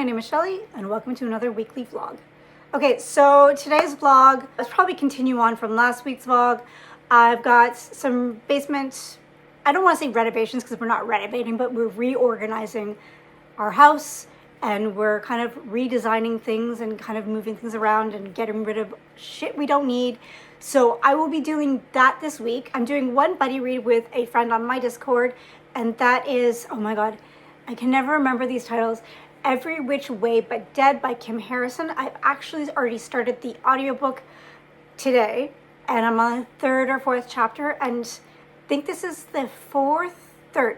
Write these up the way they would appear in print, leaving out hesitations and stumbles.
my name is Shelly, and welcome to another weekly vlog. Okay, so today's vlog is probably continue on from last week's vlog. I've got some basement, I don't want to say renovations because we're not renovating, but we're reorganizing our house and we're kind of redesigning things and kind of moving things around and getting rid of shit we don't need. So I will be doing that this week. I'm doing one buddy read with a friend on my Discord, and that is, oh my god, I can never remember these titles. Every Which Way But Dead by Kim Harrison. I've actually already started the audiobook today, and I'm on the third or fourth chapter, and I think this is the third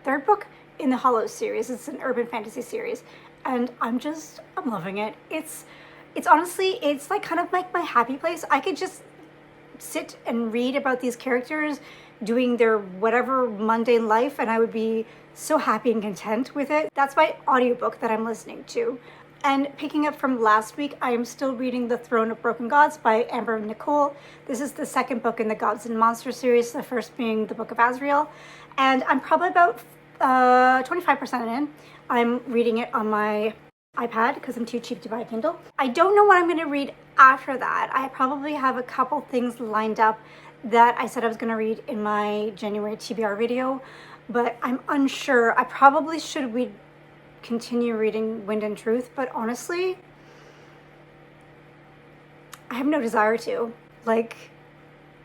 book in the Hollows series. It's an urban fantasy series, and I'm loving it. It's honestly, it's like kind of like my happy place. I could just sit and read about these characters doing their whatever mundane life, and I would be so happy and content with it. That's my audiobook that I'm listening to. And picking up from last week, I am still reading The Throne of Broken Gods by Amber Nicole. This is the second book in the Gods and Monsters series, the first being the Book of Azrael. And I'm probably about 25% in. I'm reading it on my iPad because I'm too cheap to buy a Kindle. I don't know what I'm going to read after that. I probably have a couple things lined up that I said I was going to read in my January TBR video, but I'm unsure. I probably should continue reading Wind and Truth, but honestly, I have no desire to. Like,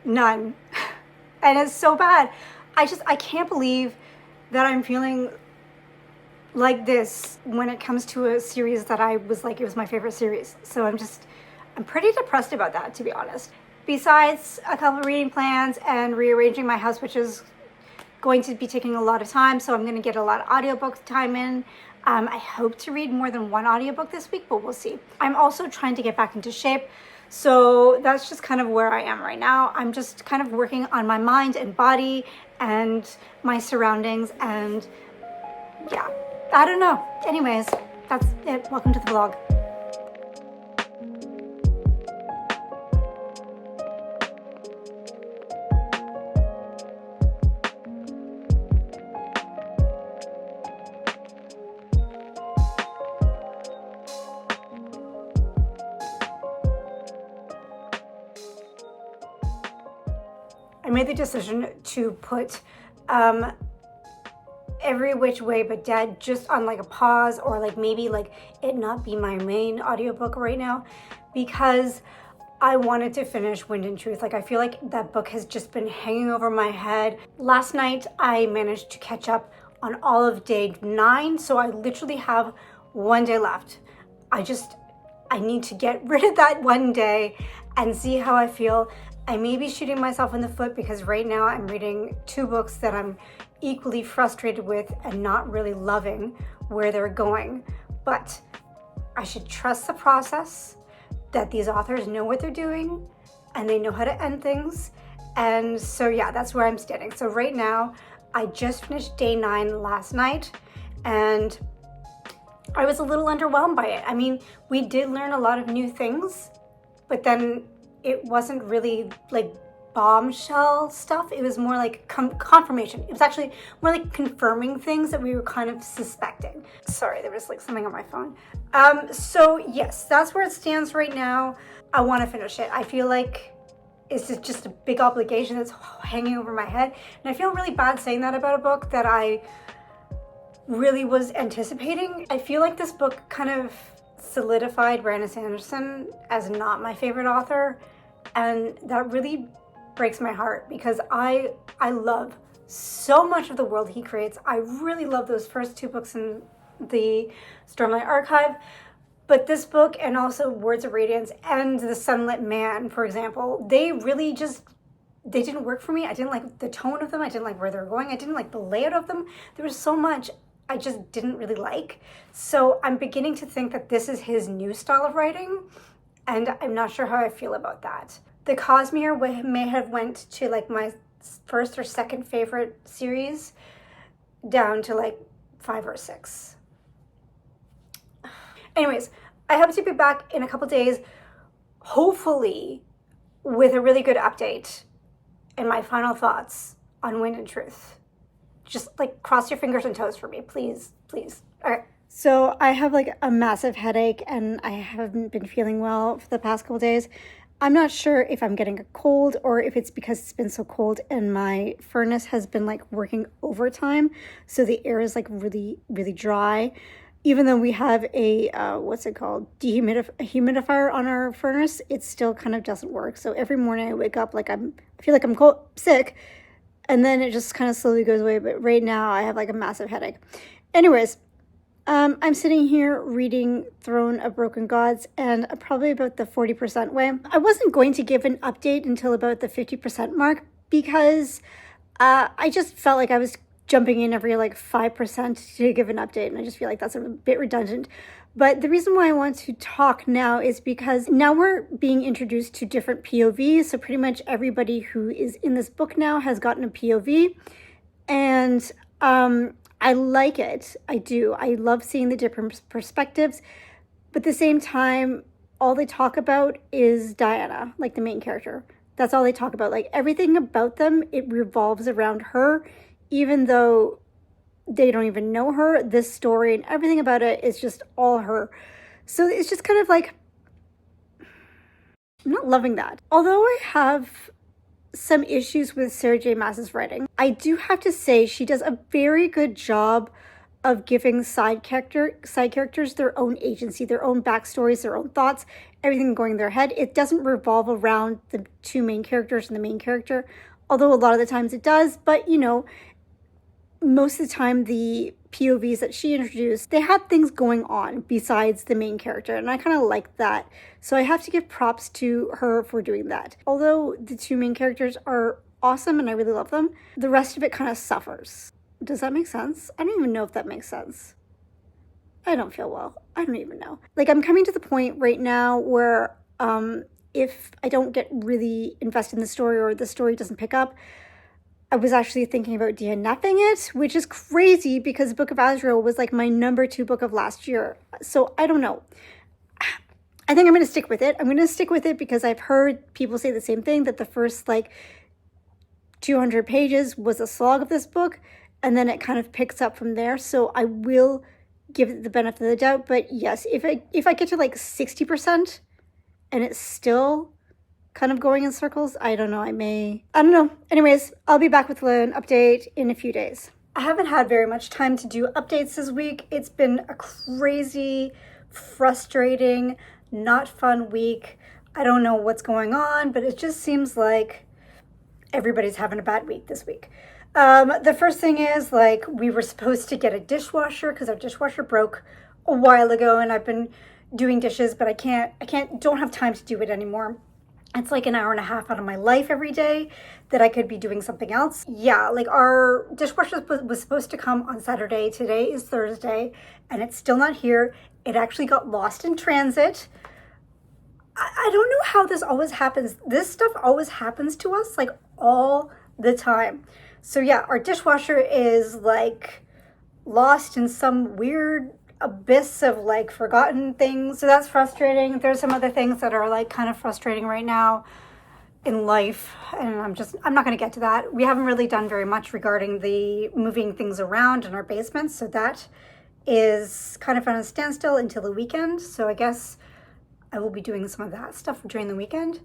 none. And it's so bad. I can't believe that I'm feeling like this when it comes to a series that I was like, it was my favorite series. So I'm pretty depressed about that, to be honest. Besides a couple of reading plans and rearranging my house, which is going to be taking a lot of time, so I'm going to get a lot of audiobook time in. I hope to read more than one audiobook this week, but we'll see. I'm also trying to get back into shape, so that's just kind of where I am right now. I'm just kind of working on my mind and body and my surroundings, and yeah, I don't know. Anyways, that's it. Welcome to the vlog. I made the decision to put Every Which Way But Dead just on like a pause, or like maybe like it not be my main audiobook right now, because I wanted to finish Wind and Truth. Like, I feel like that book has just been hanging over my head. Last night I managed to catch up on all of day 9, so I literally have one day left. I need to get rid of that one day and see how I feel. I may be shooting myself in the foot because right now I'm reading 2 books that I'm equally frustrated with and not really loving where they're going. But I should trust the process, that these authors know what they're doing and they know how to end things. And so yeah, that's where I'm standing. So right now, I just finished day 9 last night, and I was a little underwhelmed by it. I mean, we did learn a lot of new things, but then it wasn't really like bombshell stuff. It was more like confirmation. It was actually more like confirming things that we were kind of suspecting. Sorry, there was like something on my phone. So yes, that's where it stands right now. I want to finish it. I feel like it's just a big obligation that's hanging over my head. And I feel really bad saying that about a book that I really was anticipating. I feel like this book kind of solidified Brandon Sanderson as not my favorite author, and that really breaks my heart because I love so much of the world he creates. I really love those first 2 books in the Stormlight Archive, but this book and also Words of Radiance and The Sunlit Man, for example, they didn't work for me. I didn't like the tone of them. I didn't like where they were going. I didn't like the layout of them. There was so much I just didn't really like. So I'm beginning to think that this is his new style of writing, and I'm not sure how I feel about that. The Cosmere may have went to like my first or second favorite series, down to like 5 or 6. Anyways, I hope to be back in a couple days, hopefully with a really good update and my final thoughts on Wind and Truth. Just like cross your fingers and toes for me, please, please. All right, So I have like a massive headache and I haven't been feeling well for the past couple days. I'm not sure if I'm getting a cold or if it's because it's been so cold and my furnace has been like working overtime. So the air is like really, really dry. Even though we have a, what's it called? Humidifier on our furnace, it still kind of doesn't work. So every morning I wake up like I feel like I'm sick, and then it just kind of slowly goes away. But right now I have like a massive headache. Anyways, I'm sitting here reading Throne of Broken Gods, and probably about the 40% way. I wasn't going to give an update until about the 50% mark because I just felt like I was jumping in every like 5% to give an update, and I just feel like that's a bit redundant. But the reason why I want to talk now is because now we're being introduced to different POVs. So pretty much everybody who is in this book now has gotten a POV, and I like it. I do. I love seeing the different perspectives. But at the same time, all they talk about is Diana, like the main character. That's all they talk about. Like everything about them, it revolves around her, even though they don't even know her. This story and everything about it is just all her. So it's just kind of like, I'm not loving that. Although I have some issues with Sarah J. Maas's writing, I do have to say she does a very good job of giving side characters their own agency, their own backstories, their own thoughts, everything going in their head. It doesn't revolve around the two main characters and the main character, although a lot of the times it does. But you know, most of the time the POVs that she introduced, they had things going on besides the main character, and I kind of like that. So I have to give props to her for doing that. Although the two main characters are awesome and I really love them, the rest of it kind of suffers. Does that make sense? I don't even know if that makes sense. I don't feel well. I don't even know. Like, I'm coming to the point right now where if I don't get really invested in the story or the story doesn't pick up, I was actually thinking about DNFing it, which is crazy because Book of Azrael was like my number 2 book of last year. So I don't know. I think I'm going to stick with it. I'm going to stick with it because I've heard people say the same thing, that the first like 200 pages was a slog of this book, and then it kind of picks up from there. So I will give it the benefit of the doubt. But yes, if I get to like 60% and it's still kind of going in circles, I don't know. I don't know. Anyways, I'll be back with an update in a few days. I haven't had very much time to do updates this week. It's been a crazy, frustrating, not fun week. I don't know what's going on, but it just seems like everybody's having a bad week this week. The first thing is, like, we were supposed to get a dishwasher because our dishwasher broke a while ago, and I've been doing dishes, but don't have time to do it anymore. It's like an hour and a half out of my life every day that I could be doing something else. Yeah, like our dishwasher was supposed to come on Saturday. Today is Thursday, and it's still not here. It actually got lost in transit. I don't know how this always happens. This stuff always happens to us, like, all the time. So yeah, our dishwasher is like lost in some weird abyss of like forgotten things. So that's frustrating. There's some other things that are like kind of frustrating right now in life, and I'm not going to get to that. We haven't really done very much regarding the moving things around in our basement, so that is kind of on a standstill until the weekend. So I guess I will be doing some of that stuff during the weekend.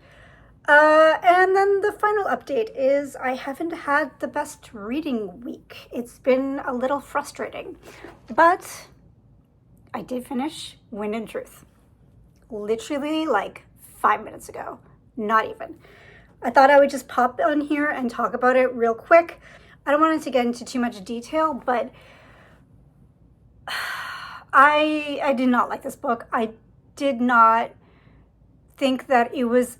And then the final update is I haven't had the best reading week. It's been a little frustrating, but I did finish Wind and Truth. Literally like 5 minutes ago. Not even. I thought I would just pop on here and talk about it real quick. I don't want it to get into too much detail, but I did not like this book. I did not think that it was...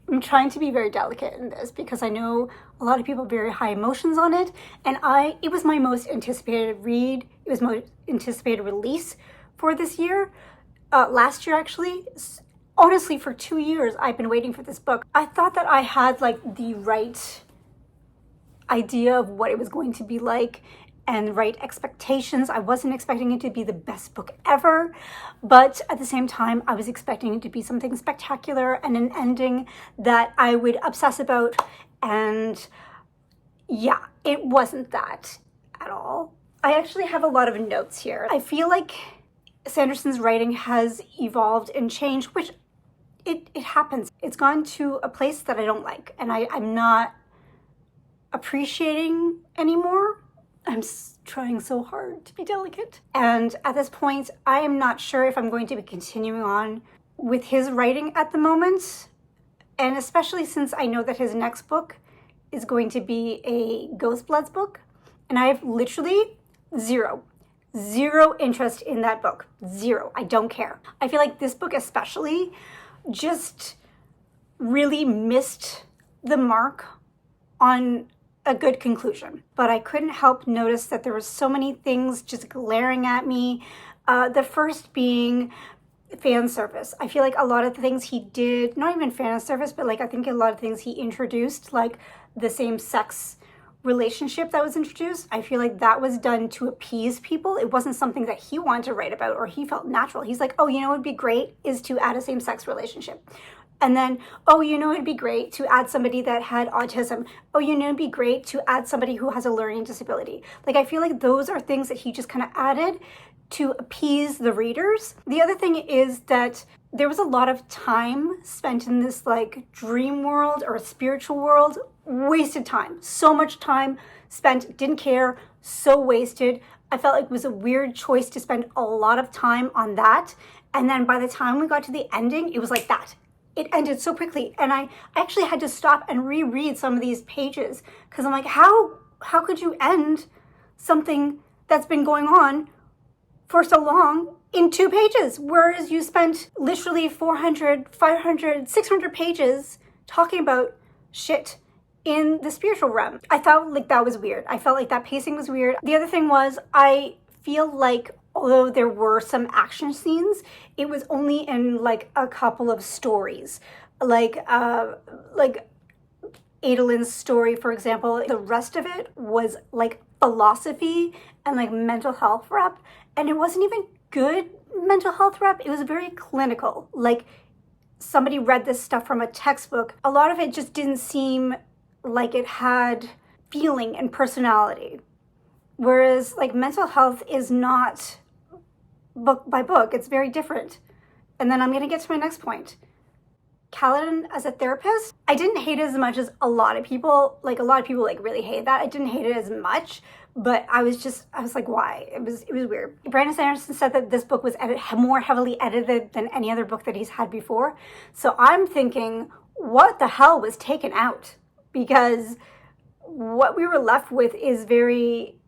I'm trying to be very delicate in this because I know a lot of people have very high emotions on it, and it was my most anticipated read. It was my anticipated release for this year. Last year, actually. Honestly, for 2 years, I've been waiting for this book. I thought that I had like the right idea of what it was going to be like and right expectations. I wasn't expecting it to be the best book ever, but at the same time, I was expecting it to be something spectacular and an ending that I would obsess about. And yeah, it wasn't that at all. I actually have a lot of notes here. I feel like Sanderson's writing has evolved and changed, which it happens. It's gone to a place that I don't like, and I'm not appreciating anymore. I'm trying so hard to be delicate. And at this point, I am not sure if I'm going to be continuing on with his writing at the moment. And especially since I know that his next book is going to be a Ghost Bloods book. And I have literally zero interest in that book. Zero. I don't care. I feel like this book especially just really missed the mark on a good conclusion. But I couldn't help notice that there were so many things just glaring at me. The first being fan service. I feel like a lot of the things he did, not even fan service, but like I think a lot of things he introduced, like the same sex relationship that was introduced, I feel like that was done to appease people. It wasn't something that he wanted to write about or he felt natural. He's like, oh, you know what would be great is to add a same-sex relationship. And then, oh, you know, it'd be great to add somebody that had autism. Oh, you know, it'd be great to add somebody who has a learning disability. Like, I feel like those are things that he just kind of added to appease the readers. The other thing is that there was a lot of time spent in this like dream world or spiritual world. Wasted time. So much time spent, didn't care, so wasted. I felt like it was a weird choice to spend a lot of time on that. And then by the time we got to the ending, it was like that. It ended so quickly. And I actually had to stop and reread some of these pages because I'm like, how could you end something that's been going on for so long in 2 pages? Whereas you spent literally 400, 500, 600 pages talking about shit in the spiritual realm. I felt like that was weird. I felt like that pacing was weird. The other thing was, I feel like although there were some action scenes, it was only in like a couple of stories. Like Adelyn's story, for example. The rest of it was like philosophy and like mental health rep. And it wasn't even good mental health rep. It was very clinical. Like somebody read this stuff from a textbook. A lot of it just didn't seem like it had feeling and personality. Whereas like mental health is not book by book. It's very different. And then I'm going to get to my next point. Kaladin as a therapist, I didn't hate it as much as a lot of people. Like a lot of people like really hate that. I didn't hate it as much, but I was like, why? It was weird. Brandon Sanderson said that this book was more heavily edited than any other book that he's had before. So I'm thinking, what the hell was taken out? Because what we were left with is very,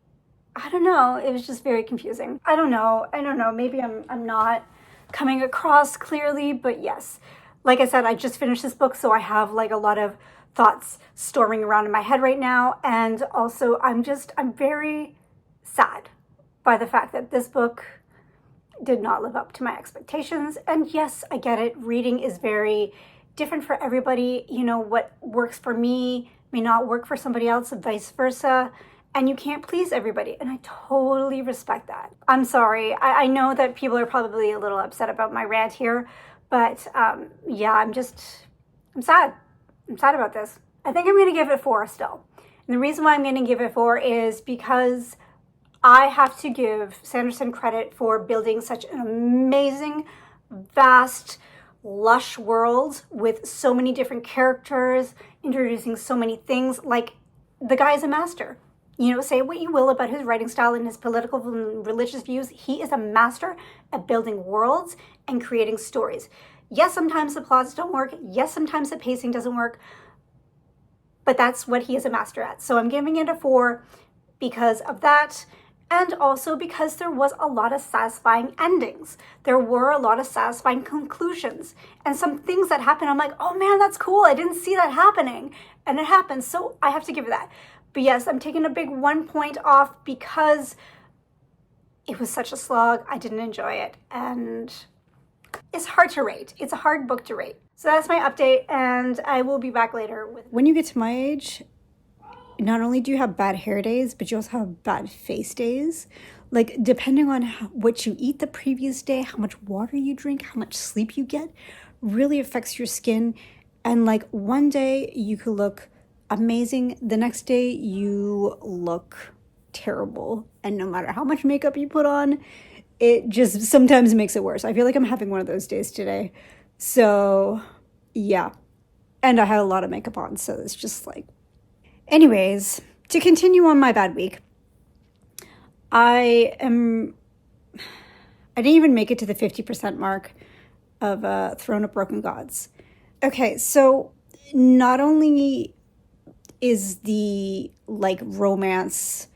I don't know, it was just very confusing. I don't know, maybe I'm not coming across clearly, but yes. Like I said, I just finished this book, so I have like a lot of thoughts storming around in my head right now, and also I'm very sad by the fact that this book did not live up to my expectations. And yes, I get it, reading is very different for everybody. You know, what works for me may not work for somebody else, and vice versa. And you can't please everybody. And I totally respect that. I'm sorry. I know that people are probably a little upset about my rant here, but yeah, I'm sad. I'm sad about this. I think I'm going to give it 4 still. And the reason why I'm going to give it 4 is because I have to give Sanderson credit for building such an amazing, vast, lush world with so many different characters, introducing so many things. Like, the guy is a master. You know, say what you will about his writing style and his political and religious views. He is a master at building worlds and creating stories. Yes, sometimes the plots don't work. Yes, sometimes the pacing doesn't work. But that's what he is a master at. So I'm giving it a 4 because of that. And also because there was a lot of satisfying endings. There were a lot of satisfying conclusions. And some things that happened, I'm like, oh man, that's cool. I didn't see that happening. And it happened. So I have to give it that. But yes, I'm taking a big 1 point off because it was such a slog. I didn't enjoy it. And it's hard to rate. It's a hard book to rate. So that's my update. And I will be back later with... When you get to my age, not only do you have bad hair days, but you also have bad face days. Like, depending on what you eat the previous day, how much water you drink, how much sleep you get, really affects your skin. And like, one day you could look amazing. The next day you look terrible. And no matter how much makeup you put on, it just sometimes makes it worse. I feel like I'm having one of those days today. So, yeah. And I had a lot of makeup on, so it's just like... Anyways, to continue on my bad week, I didn't even make it to the 50% mark of Throne of Broken Gods. Okay, so not only is the, like, romance,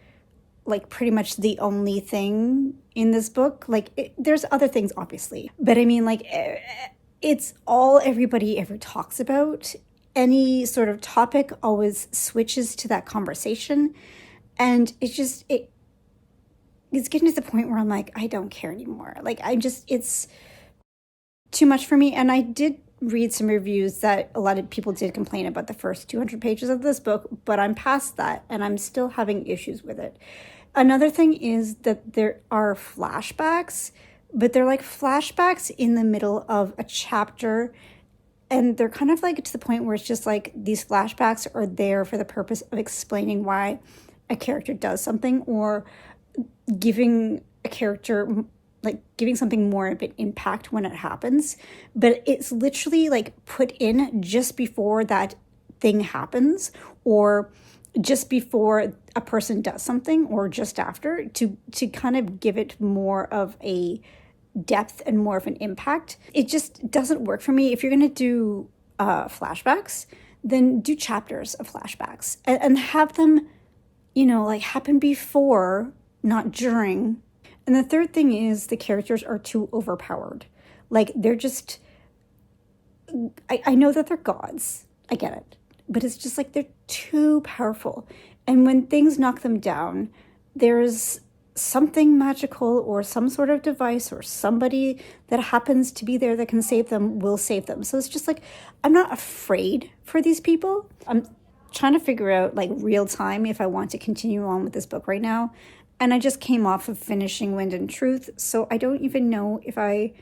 like, pretty much the only thing in this book. Like, there's other things, obviously. But I mean, like, it's all everybody ever talks about. Any sort of topic always switches to that conversation. And it's getting to the point where I'm like, I don't care anymore. Like, it's too much for me. And I did read some reviews that a lot of people did complain about the first 200 pages of this book, but I'm past that and I'm still having issues with it. Another thing is that there are flashbacks, but they're like flashbacks in the middle of a chapter, and they're kind of like to the point where it's just like these flashbacks are there for the purpose of explaining why a character does something, or giving a character, like giving something more of an impact when it happens. But it's literally like put in just before that thing happens, or just before a person does something, or just after, to kind of give it more of a depth and more of an impact. It just doesn't work for me. If you're going to do flashbacks, then do chapters of flashbacks and have them, you know, like happen before, not during. And the third thing is the characters are too overpowered. Like, they're just, I know that they're gods. I get it. But it's just like they're too powerful. And when things knock them down, there's something magical or some sort of device or somebody that happens to be there that can save them will save them. So it's just like, I'm not afraid for these people. I'm trying to figure out, like, real time if I want to continue on with this book right now. And I just came off of finishing Wind and Truth, so I don't even know if I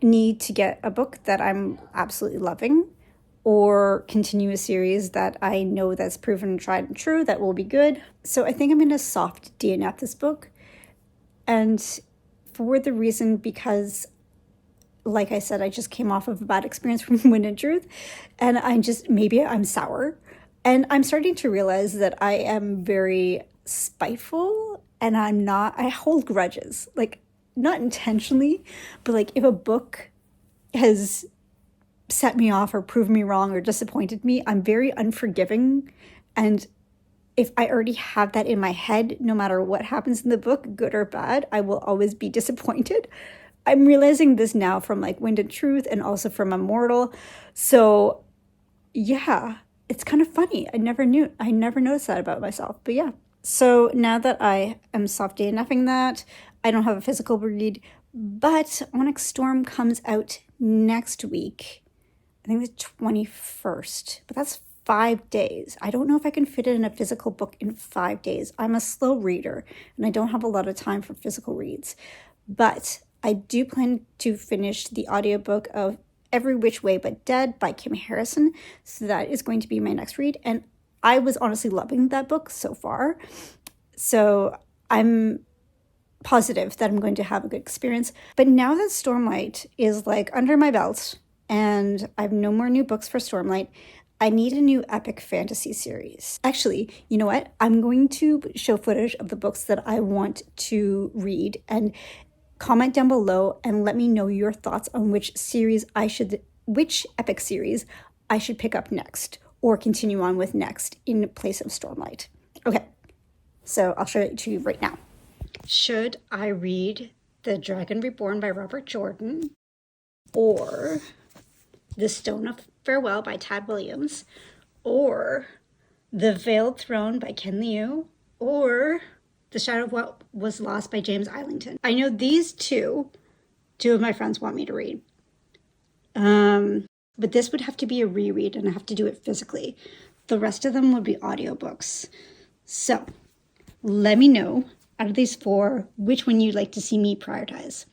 need to get a book that I'm absolutely loving, or continue a series that I know that's proven tried and true that will be good. So I think I'm going to soft DNF this book. And for the reason, because, like I said, I just came off of a bad experience from Wind and Truth. And maybe I'm sour. And I'm starting to realize that I am very spiteful, and I hold grudges. Like, not intentionally, but like if a book has set me off or proved me wrong or disappointed me, I'm very unforgiving. And if I already have that in my head, no matter what happens in the book, good or bad, I will always be disappointed. I'm realizing this now from like Wind and Truth and also from Immortal. So yeah, it's kind of funny. I never noticed that about myself, but yeah. So now that I am soft DNFing that, I don't have a physical read, but Onyx Storm comes out next week. I think the 21st, but that's 5 days. I don't know if I can fit it in a physical book in 5 days. I'm a slow reader and I don't have a lot of time for physical reads, but I do plan to finish the audiobook of Every Which Way But Dead by Kim Harrison. So that is going to be my next read. And I was honestly loving that book so far. So I'm positive that I'm going to have a good experience. But now that Stormlight is like under my belt, and I have no more new books for Stormlight, I need a new epic fantasy series. Actually, you know what? I'm going to show footage of the books that I want to read, and comment down below and let me know your thoughts on which epic series I should pick up next or continue on with next in place of Stormlight. Okay, so I'll show it to you right now. Should I read The Dragon Reborn by Robert Jordan, or The Stone of Farewell by Tad Williams, or The Veiled Throne by Ken Liu, or The Shadow of What Was Lost by James Islington? I know these two of my friends want me to read. But this would have to be a reread and I have to do it physically. The rest of them would be audiobooks. So let me know, out of these four, which one you'd like to see me prioritize.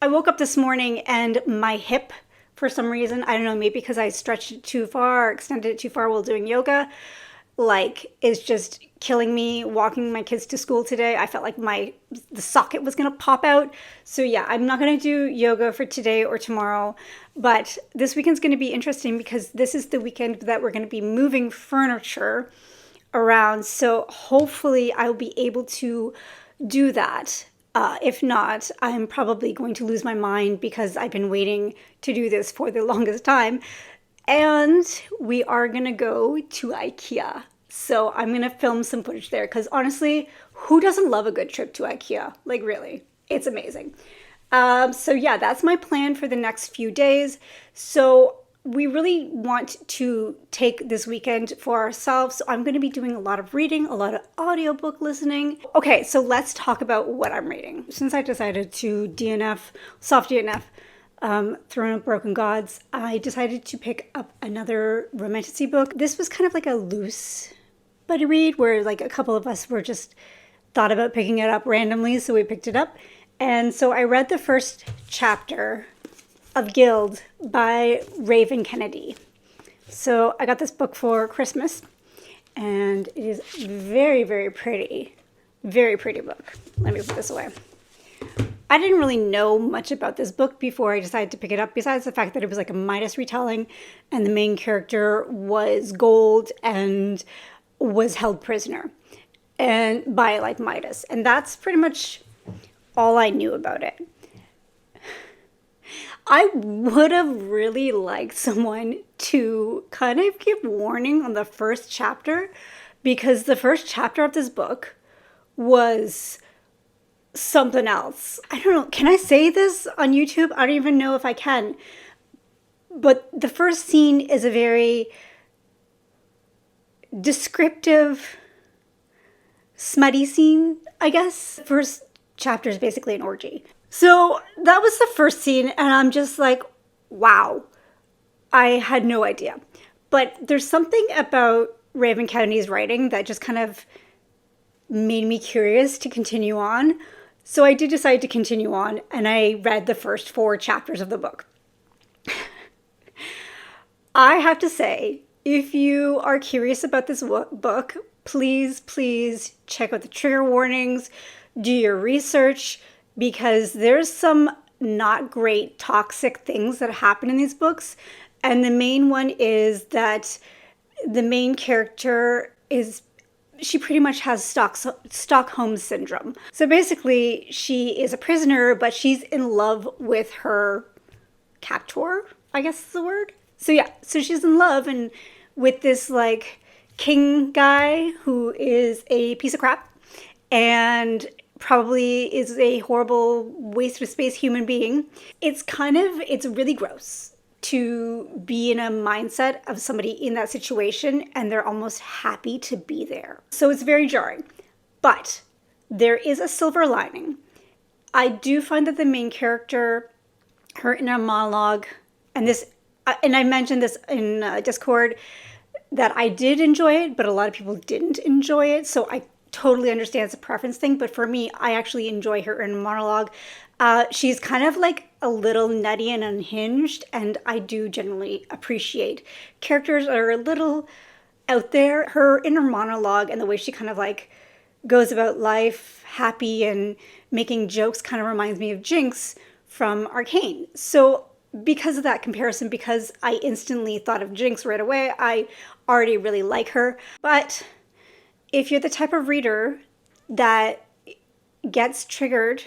I woke up this morning and my hip, for some reason, I don't know, maybe because I stretched it too far or extended it too far while doing yoga, like, is just killing me walking my kids to school today. I felt like the socket was gonna pop out. So yeah, I'm not gonna do yoga for today or tomorrow, but this weekend's gonna be interesting because this is the weekend that we're gonna be moving furniture around. So hopefully I'll be able to do that. If not, I'm probably going to lose my mind because I've been waiting to do this for the longest time. And we are gonna go to IKEA. So I'm gonna film some footage there because honestly, who doesn't love a good trip to IKEA? Like really, it's amazing. So yeah, that's my plan for the next few days. So we really want to take this weekend for ourselves. So I'm gonna be doing a lot of reading, a lot of audiobook listening. Okay, so let's talk about what I'm reading. Since I decided to DNF, soft DNF, Throne of Broken Gods, I decided to pick up another romantasy book. This was kind of like a loose buddy read where like a couple of us were just thought about picking it up randomly, so we picked it up. And so I read the first chapter of Gild by Raven Kennedy. So I got this book for Christmas, and it is very, very pretty. Very pretty book. Let me put this away. I didn't really know much about this book before I decided to pick it up, besides the fact that it was like a Midas retelling, and the main character was gold and was held prisoner and by like Midas. And that's pretty much all I knew about it. I would have really liked someone to kind of give warning on the first chapter, because the first chapter of this book was something else. I don't know. Can I say this on YouTube? I don't even know if I can. But the first scene is a very descriptive, smutty scene, I guess. First chapter is basically an orgy. So that was the first scene, and I'm just like, wow, I had no idea. But there's something about Raven Kennedy's writing that just kind of made me curious to continue on. So I did decide to continue on, and I read the first 4 chapters of the book. I have to say, if you are curious about this book, please check out the trigger warnings, do your research, because there's some not great toxic things that happen in these books. And the main one is that the main character she pretty much has Stockholm syndrome. So basically she is a prisoner, but she's in love with her captor, I guess is the word. So yeah, so she's in love and with this like king guy who is a piece of crap and probably is a horrible waste of space human being. It's really gross to be in a mindset of somebody in that situation and they're almost happy to be there. So it's very jarring. But there is a silver lining. I do find that the main character, her inner monologue, and I mentioned this in Discord, that I did enjoy it, but a lot of people didn't enjoy it. So I totally understand it's a preference thing, but for me, I actually enjoy her inner monologue. She's kind of like a little nutty and unhinged, and I do generally appreciate characters that are a little out there. Her inner monologue and the way she kind of like goes about life happy and making jokes kind of reminds me of Jinx from Arcane. So because of that comparison, because I instantly thought of Jinx right away, I already really like her. But if you're the type of reader that gets triggered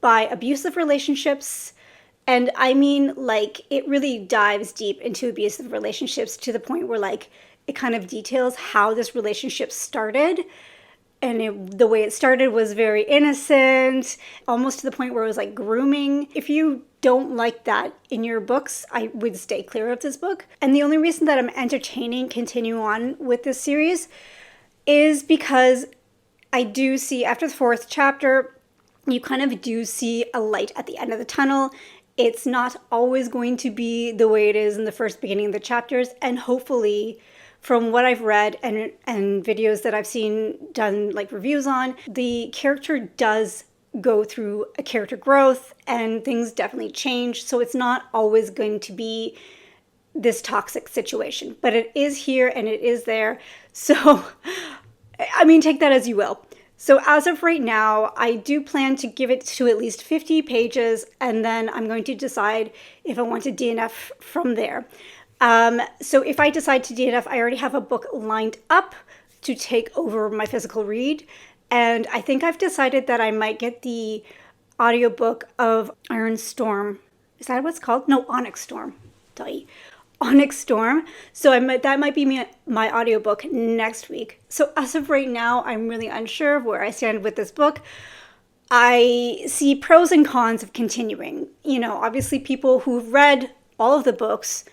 by abusive relationships, and I mean like it really dives deep into abusive relationships to the point where like it kind of details how this relationship started, and the way it started was very innocent, almost to the point where it was like grooming. If you don't like that in your books, I would stay clear of this book. And the only reason that I'm continue on with this series is because I do see after the 4th chapter, you kind of do see a light at the end of the tunnel. It's not always going to be the way it is in the first beginning of the chapters. And hopefully, from what I've read and videos that I've seen done like reviews on, the character does go through a character growth and things definitely change. So it's not always going to be this toxic situation, but it is here and it is there. So I mean, take that as you will. So as of right now, I do plan to give it to at least 50 pages, and then I'm going to decide if I want to DNF from there. So if I decide to DNF, I already have a book lined up to take over my physical read. And I think I've decided that I might get the audiobook of Iron Storm. Is that what it's called? No, Onyx Storm. Onyx Storm. So that might be my audiobook next week. So as of right now, I'm really unsure of where I stand with this book. I see pros and cons of continuing. You know, obviously people who've read all of the books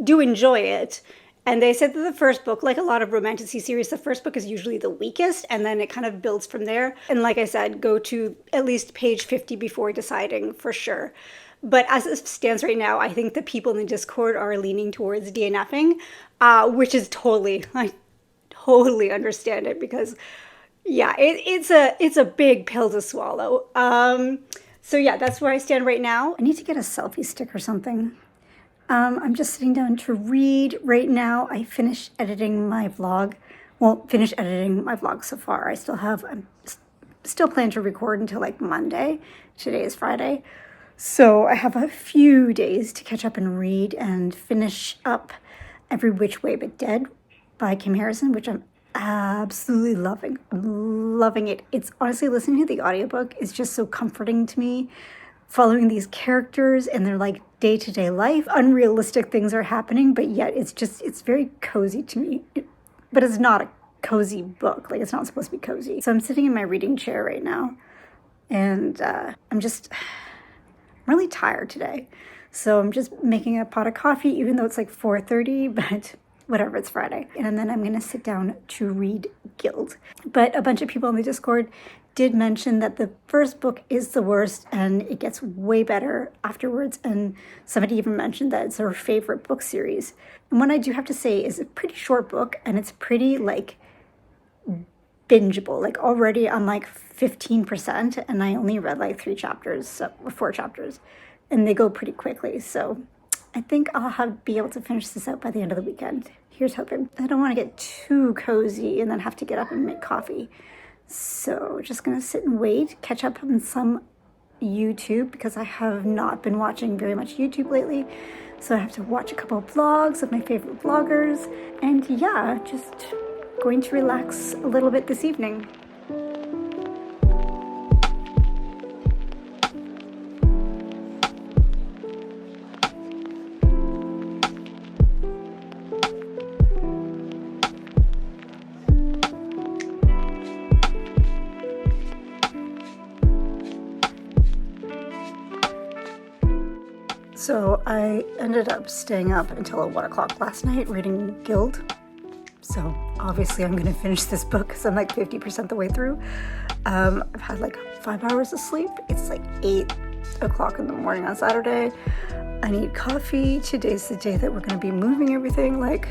do enjoy it. And they said that the first book, like a lot of romantasy series, the first book is usually the weakest, and then it kind of builds from there. And like I said, go to at least page 50 before deciding for sure. But as it stands right now, I think the people in the Discord are leaning towards DNFing, which is I totally understand it, because yeah, it's a big pill to swallow. So yeah, that's where I stand right now. I need to get a selfie stick or something. I'm just sitting down to read right now. I finished editing my vlog. Well, finished editing my vlog so far. I'm still planning to record until like Monday. Today is Friday. So I have a few days to catch up and read and finish up Every Which Way But Dead by Kim Harrison, which I'm absolutely loving. I'm loving it. It's honestly, listening to the audiobook is just so comforting to me. Following these characters and their like day-to-day life. Unrealistic things are happening, but yet it's very cozy to me. But it's not a cozy book. Like, it's not supposed to be cozy. So I'm sitting in my reading chair right now, and I'm really tired today. So I'm just making a pot of coffee, even though it's like 4:30, but whatever, it's Friday. And then I'm gonna sit down to read Gild. But a bunch of people in the Discord did mention that the first book is the worst and it gets way better afterwards. And somebody even mentioned that it's their favorite book series. And what I do have to say is a pretty short book, and it's pretty like bingeable. Like, already I'm like 15%, and I only read like 4 chapters, and they go pretty quickly. So I think I'll be able to finish this out by the end of the weekend. Here's hoping. I don't want to get too cozy and then have to get up and make coffee. So just gonna sit and wait, catch up on some YouTube, because I have not been watching very much YouTube lately. So I have to watch a couple of vlogs of my favorite vloggers. And yeah, just going to relax a little bit this evening. So I ended up staying up until 1 o'clock last night reading Gild. So obviously I'm going to finish this book because I'm like 50% the way through. I've had like 5 hours of sleep. It's like 8 o'clock in the morning on Saturday. I need coffee. Today's the day that we're going to be moving everything. Like,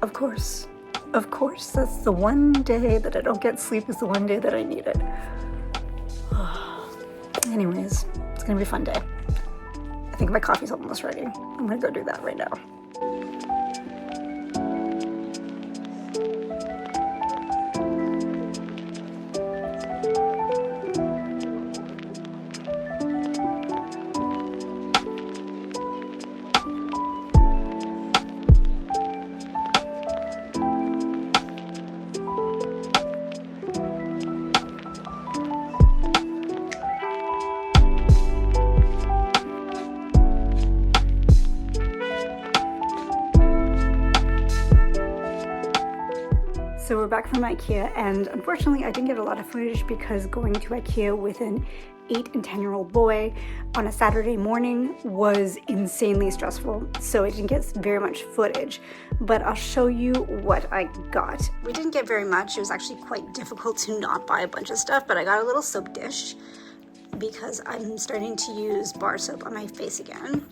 of course, that's the one day that I don't get sleep, is the one day that I need it. Anyways, it's going to be a fun day. I think my coffee's almost ready. I'm gonna go do that right now. So we're back from IKEA, and unfortunately I didn't get a lot of footage because going to IKEA with an 8 and 10-year-old boy on a Saturday morning was insanely stressful, so I didn't get very much footage, but I'll show you what I got. We didn't get very much. It was actually quite difficult to not buy a bunch of stuff, but I got a little soap dish because I'm starting to use bar soap on my face again.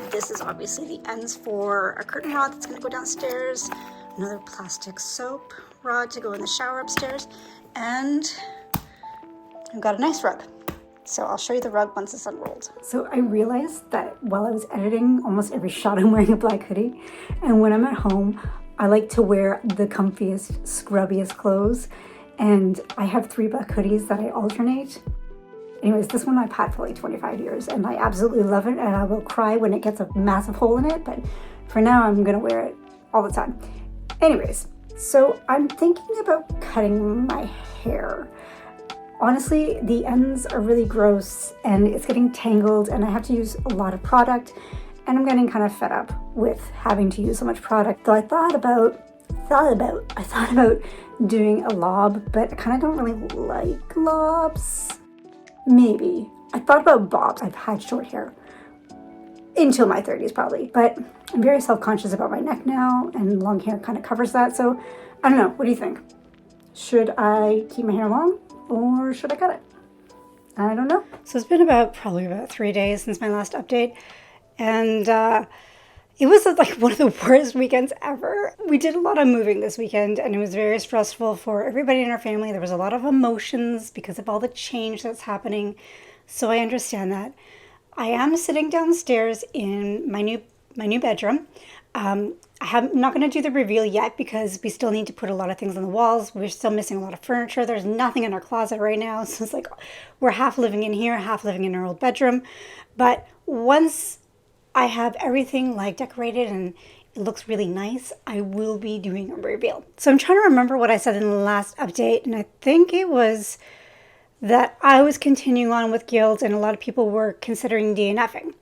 This is obviously the ends for a curtain rod that's going to go downstairs, another plastic soap rod to go in the shower upstairs, and I've got a nice rug. So I'll show you the rug once it's unrolled. So I realized that while I was editing almost every shot I'm wearing a black hoodie, and when I'm at home I like to wear the comfiest, scrubbiest clothes, and I have 3 black hoodies that I alternate. Anyways, this one I've had for like 25 years, and I absolutely love it, and I will cry when it gets a massive hole in it, but for now I'm gonna wear it all the time. Anyways, so I'm thinking about cutting my hair. Honestly, the ends are really gross and it's getting tangled, and I have to use a lot of product, and I'm getting kind of fed up with having to use so much product. So I thought about doing a lob, but I kind of don't really like lobs. Maybe. I thought about bobs. I've had short hair until my 30s probably, but I'm very self-conscious about my neck now, and long hair kind of covers that. So I don't know. What do you think? Should I keep my hair long or should I cut it? I don't know. So it's been probably about 3 days since my last update, and it was like one of the worst weekends ever. We did a lot of moving this weekend, and it was very stressful for everybody in our family. There was a lot of emotions because of all the change that's happening. So I understand that. I am sitting downstairs in my new bedroom. I'm not going to do the reveal yet because we still need to put a lot of things on the walls. We're still missing a lot of furniture. There's nothing in our closet right now. So it's like we're half living in here, half living in our old bedroom. But once I have everything like decorated and it looks really nice, I will be doing a reveal. So I'm trying to remember what I said in the last update, and I think it was that I was continuing on with Gild and a lot of people were considering DNFing.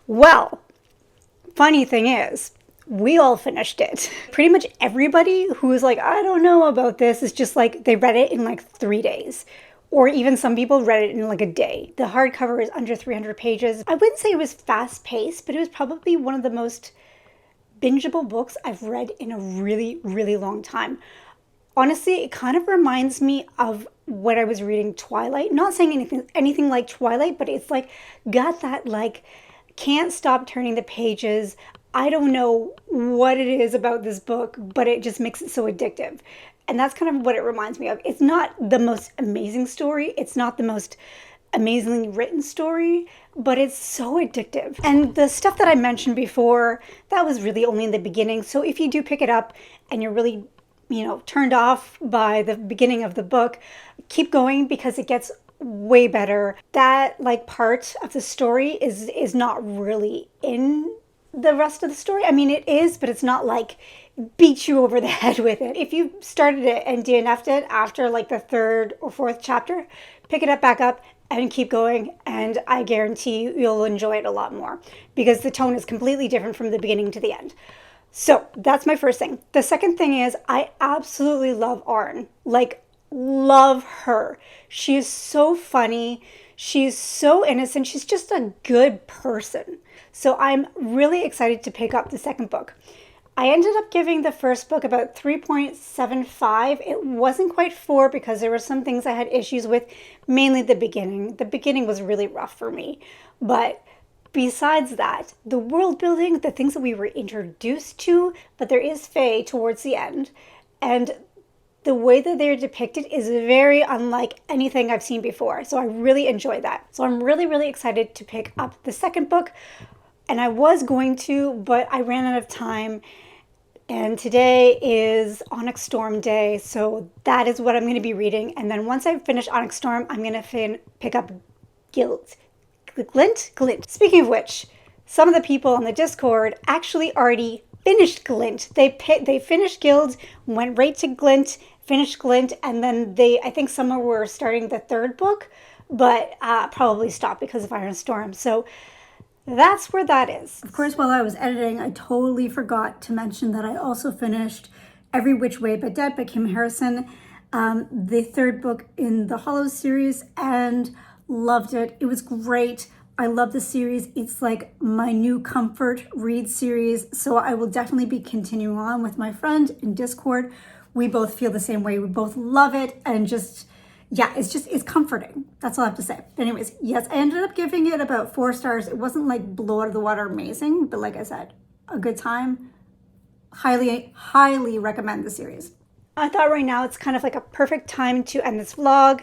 Well, funny thing is, we all finished it. Pretty much everybody who was like, I don't know about this, is just like, they read it in like 3 days. Or even some people read it in like a day. The hardcover is under 300 pages. I wouldn't say it was fast paced, but it was probably one of the most bingeable books I've read in a really, really long time. Honestly, it kind of reminds me of when I was reading Twilight. Not saying anything like Twilight, but it's like got that like can't stop turning the pages. I don't know what it is about this book, but it just makes it so addictive. And that's kind of what it reminds me of. It's not the most amazing story. It's not the most amazingly written story, but it's so addictive. And the stuff that I mentioned before, that was really only in the beginning. So if you do pick it up and you're really, turned off by the beginning of the book, keep going because it gets way better. That like part of the story is not really in the rest of the story. I mean, it is, but it's not like beat you over the head with it. If you started it and DNF'd it after like the 3rd or 4th chapter, pick it up back up and keep going, and I guarantee you'll enjoy it a lot more because the tone is completely different from the beginning to the end. So that's my first thing. The second thing is I absolutely love Arn. Like, love her. She is so funny. She's so innocent. She's just a good person. So I'm really excited to pick up the second book. I ended up giving the first book about 3.75. It wasn't quite 4 because there were some things I had issues with, mainly the beginning. The beginning was really rough for me. But besides that, the world building, the things that we were introduced to, but there is Faye towards the end. And the way that they're depicted is very unlike anything I've seen before. So I really enjoy that. So I'm really, really excited to pick up the second book. And I was going to, but I ran out of time. And today is Onyx Storm Day. So that is what I'm going to be reading. And then once I finish Onyx Storm, I'm going to pick up Gild. Glint? Speaking of which, some of the people on the Discord actually already finished Glint. They finished Gild, went right to Glint, finished Glint, and then I think some were starting the 3rd book, but probably stopped because of Iron Storm. So that's where that is. Of course, while I was editing, I totally forgot to mention that I also finished Every Which Way But Dead by Kim Harrison, the 3rd book in the Hollows series, and loved it. It was great. I love the series. It's like my new comfort read series. So I will definitely be continuing on with my friend in Discord. We both feel the same way. We both love it. And just, yeah, it's comforting. That's all I have to say. But anyways, yes, I ended up giving it about 4 stars. It wasn't like blow out of the water amazing, but like I said, a good time. Highly, highly recommend the series. I thought right now it's kind of like a perfect time to end this vlog.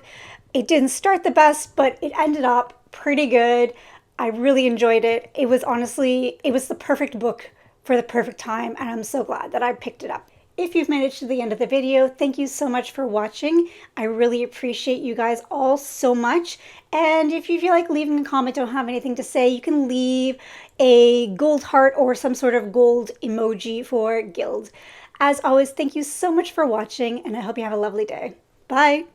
It didn't start the best, but it ended up pretty good. I really enjoyed it. It was the perfect book for the perfect time, and I'm so glad that I picked it up. If you've made it to the end of the video, thank you so much for watching. I really appreciate you guys all so much. And if you feel like leaving a comment, don't have anything to say, you can leave a gold heart or some sort of gold emoji for Gild. As always, thank you so much for watching, and I hope you have a lovely day. Bye!